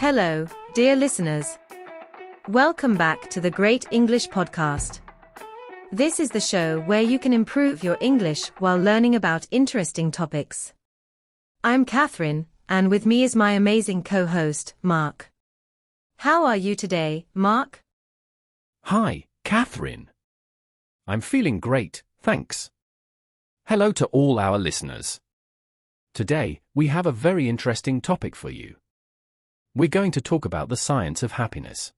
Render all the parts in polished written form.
Hello, dear listeners. Welcome back to the Great English Podcast. This is the show where you can improve your English while learning about interesting topics. I'm Catherine, and with me is my amazing co-host, Mark. How are you today, Mark? Hi, Catherine. I'm feeling great, thanks. Hello to all our listeners. Today, we have a very interesting topic for you. We're going to talk about the science of happiness.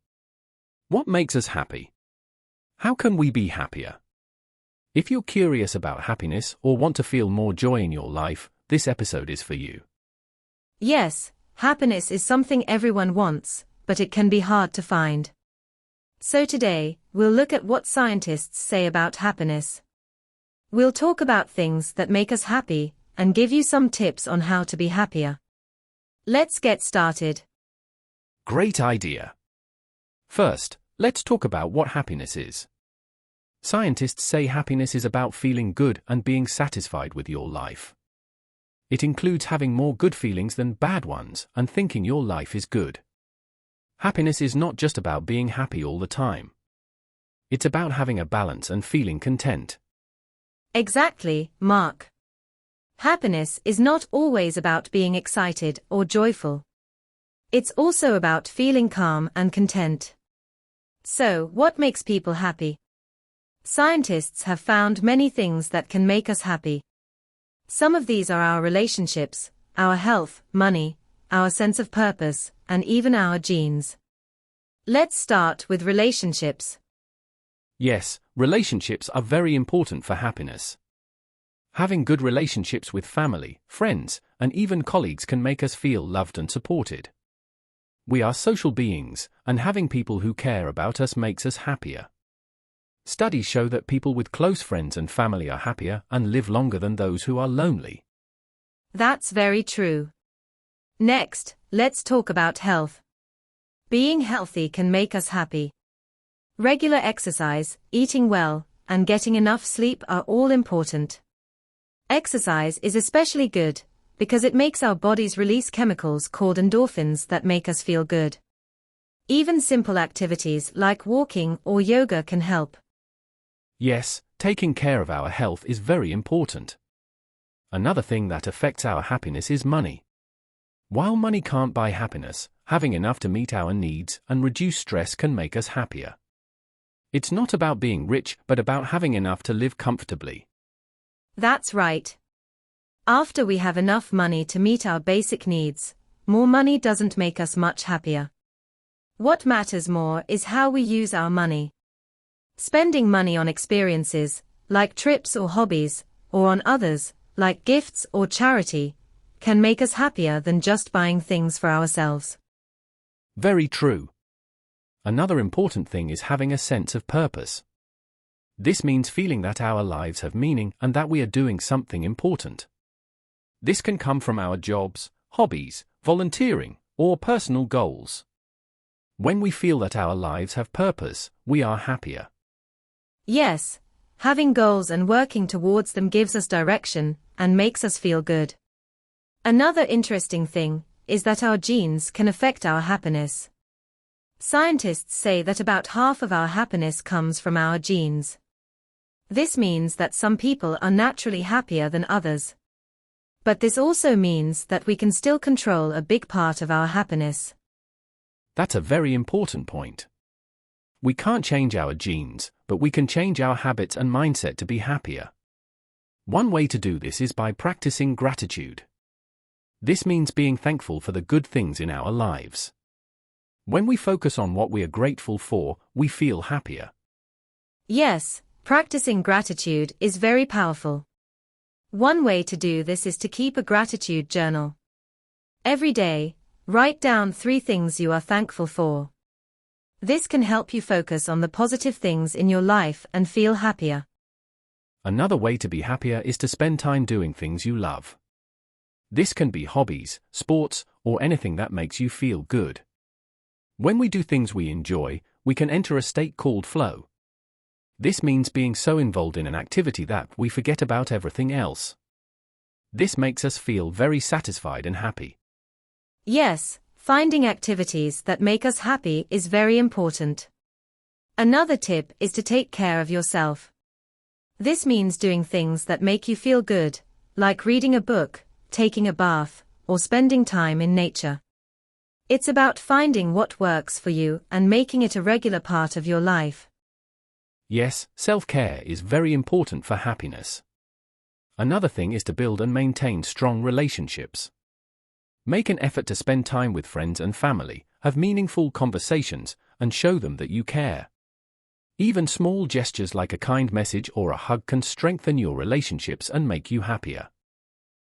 What makes us happy? How can we be happier? If you're curious about happiness or want to feel more joy in your life, this episode is for you. Yes, happiness is something everyone wants, but it can be hard to find. So today, we'll look at what scientists say about happiness. We'll talk about things that make us happy and give you some tips on how to be happier. Let's get started. Great idea. First, let's talk about what happiness is. Scientists say happiness is about feeling good and being satisfied with your life. It includes having more good feelings than bad ones and thinking your life is good. Happiness is not just about being happy all the time. It's about having a balance and feeling content. Exactly, Mark. Happiness is not always about being excited or joyful. It's also about feeling calm and content. So, what makes people happy? Scientists have found many things that can make us happy. Some of these are our relationships, our health, money, our sense of purpose, and even our genes. Let's start with relationships. Yes, relationships are very important for happiness. Having good relationships with family, friends, and even colleagues can make us feel loved and supported. We are social beings, and having people who care about us makes us happier. Studies show that people with close friends and family are happier and live longer than those who are lonely. That's very true. Next, let's talk about health. Being healthy can make us happy. Regular exercise, eating well, and getting enough sleep are all important. Exercise is especially good because it makes our bodies release chemicals called endorphins that make us feel good. Even simple activities like walking or yoga can help. Yes, taking care of our health is very important. Another thing that affects our happiness is money. While money can't buy happiness, having enough to meet our needs and reduce stress can make us happier. It's not about being rich, but about having enough to live comfortably. That's right. After we have enough money to meet our basic needs, more money doesn't make us much happier. What matters more is how we use our money. Spending money on experiences, like trips or hobbies, or on others, like gifts or charity, can make us happier than just buying things for ourselves. Very true. Another important thing is having a sense of purpose. This means feeling that our lives have meaning and that we are doing something important. This can come from our jobs, hobbies, volunteering, or personal goals. When we feel that our lives have purpose, we are happier. Yes, having goals and working towards them gives us direction and makes us feel good. Another interesting thing is that our genes can affect our happiness. Scientists say that about half of our happiness comes from our genes. This means that some people are naturally happier than others. But this also means that we can still control a big part of our happiness. That's a very important point. We can't change our genes, but we can change our habits and mindset to be happier. One way to do this is by practicing gratitude. This means being thankful for the good things in our lives. When we focus on what we are grateful for, we feel happier. Yes, practicing gratitude is very powerful. One way to do this is to keep a gratitude journal. Every day, write down 3 things you are thankful for. This can help you focus on the positive things in your life and feel happier. Another way to be happier is to spend time doing things you love. This can be hobbies, sports, or anything that makes you feel good. When we do things we enjoy, we can enter a state called flow. This means being so involved in an activity that we forget about everything else. This makes us feel very satisfied and happy. Yes, Finding activities that make us happy is very important. Another tip is to take care of yourself. This means doing things that make you feel good, like reading a book, taking a bath, or spending time in nature. It's about finding what works for you and making it a regular part of your life. Yes, self-care is very important for happiness. Another thing is to build and maintain strong relationships. Make an effort to spend time with friends and family, have meaningful conversations, and show them that you care. Even small gestures like a kind message or a hug can strengthen your relationships and make you happier.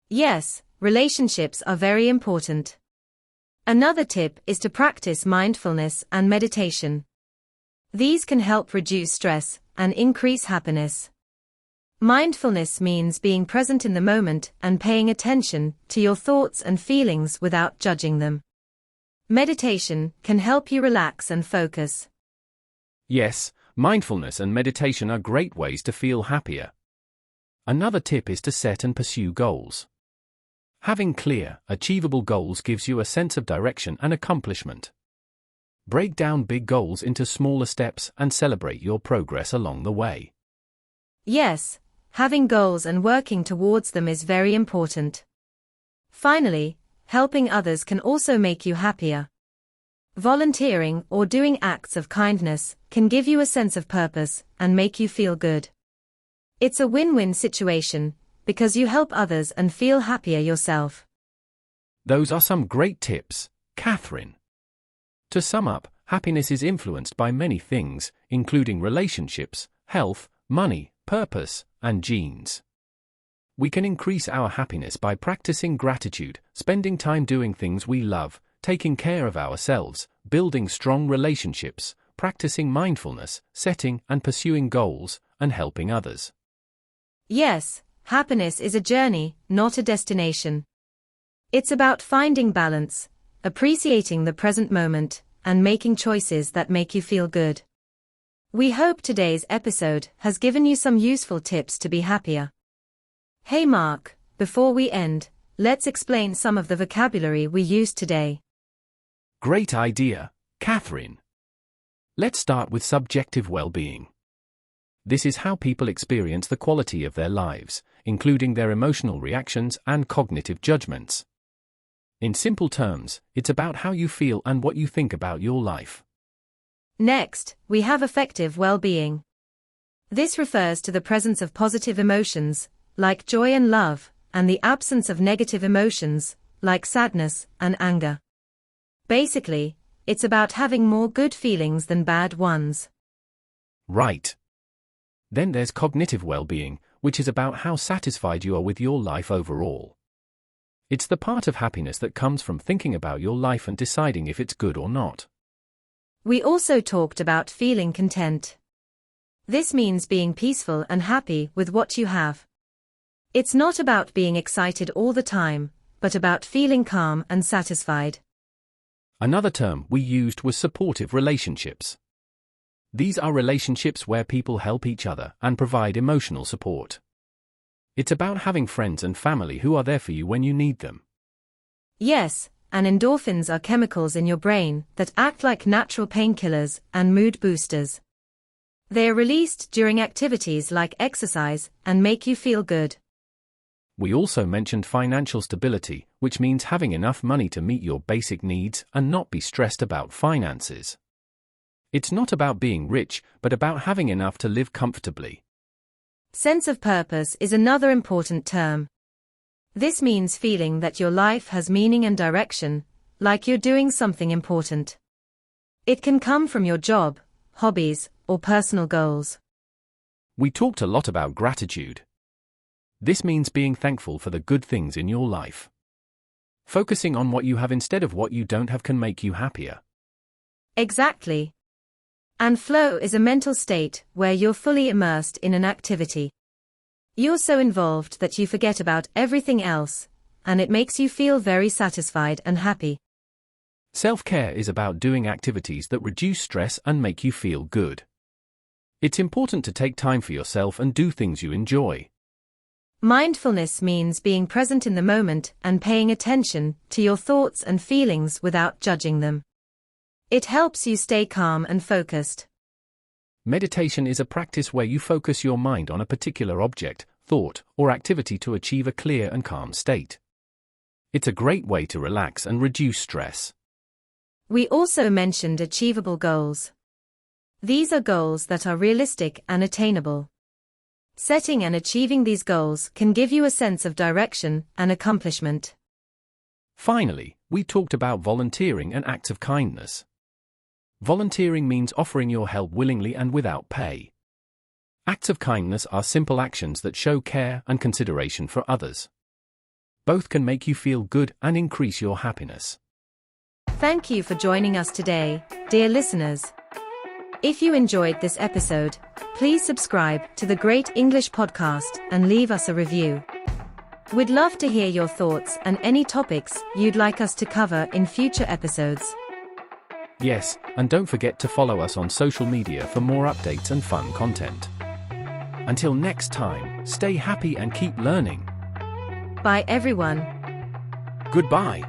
Yes, relationships are very important. Another tip is to practice mindfulness and meditation. These can help reduce stress and increase happiness. Mindfulness means being present in the moment and paying attention to your thoughts and feelings without judging them. Meditation can help you relax and focus. Yes, mindfulness and meditation are great ways to feel happier. Another tip is to set and pursue goals. Having clear, achievable goals gives you a sense of direction and accomplishment. Break down big goals into smaller steps and celebrate your progress along the way. Yes, having goals and working towards them is very important. Finally, helping others can also make you happier. Volunteering or doing acts of kindness can give you a sense of purpose and make you feel good. It's a win-win situation, because you help others and feel happier yourself. Those are some great tips, Catherine. To sum up, happiness is influenced by many things, including relationships, health, money, purpose, and genes. We can increase our happiness by practicing gratitude, spending time doing things we love, taking care of ourselves, building strong relationships, practicing mindfulness, setting and pursuing goals, and helping others. Yes, happiness is a journey, not a destination. It's about finding balance, appreciating the present moment, and making choices that make you feel good. We hope today's episode has given you some useful tips to be happier. Hey Mark, before we end, let's explain some of the vocabulary we used today. Great idea, Catherine. Let's start with subjective well-being. This is how people experience the quality of their lives, including their emotional reactions and cognitive judgments. In simple terms, it's about how you feel and what you think about your life. Next, we have affective well-being. This refers to the presence of positive emotions, like joy and love, and the absence of negative emotions, like sadness and anger. Basically, it's about having more good feelings than bad ones. Right. Then there's cognitive well-being, which is about how satisfied you are with your life overall. It's the part of happiness that comes from thinking about your life and deciding if it's good or not. We also talked about feeling content. This means being peaceful and happy with what you have. It's not about being excited all the time, but about feeling calm and satisfied. Another term we used was supportive relationships. These are relationships where people help each other and provide emotional support. It's about having friends and family who are there for you when you need them. Yes, and endorphins are chemicals in your brain that act like natural painkillers and mood boosters. They are released during activities like exercise and make you feel good. We also mentioned financial stability, which means having enough money to meet your basic needs and not be stressed about finances. It's not about being rich, but about having enough to live comfortably. Sense of purpose is another important term. This means feeling that your life has meaning and direction, like you're doing something important. It can come from your job, hobbies, or personal goals. We talked a lot about gratitude. This means being thankful for the good things in your life. Focusing on what you have instead of what you don't have can make you happier. Exactly. And flow is a mental state where you're fully immersed in an activity. You're so involved that you forget about everything else, and it makes you feel very satisfied and happy. Self-care is about doing activities that reduce stress and make you feel good. It's important to take time for yourself and do things you enjoy. Mindfulness means being present in the moment and paying attention to your thoughts and feelings without judging them. It helps you stay calm and focused. Meditation is a practice where you focus your mind on a particular object, thought, or activity to achieve a clear and calm state. It's a great way to relax and reduce stress. We also mentioned achievable goals. These are goals that are realistic and attainable. Setting and achieving these goals can give you a sense of direction and accomplishment. Finally, we talked about volunteering and acts of kindness. Volunteering means offering your help willingly and without pay. Acts of kindness are simple actions that show care and consideration for others. Both can make you feel good and increase your happiness. Thank you for joining us today, dear listeners. If you enjoyed this episode, please subscribe to the Great English Podcast and leave us a review. We'd love to hear your thoughts and any topics you'd like us to cover in future episodes. Yes, and don't forget to follow us on social media for more updates and fun content. Until next time, stay happy and keep learning. Bye everyone. Goodbye.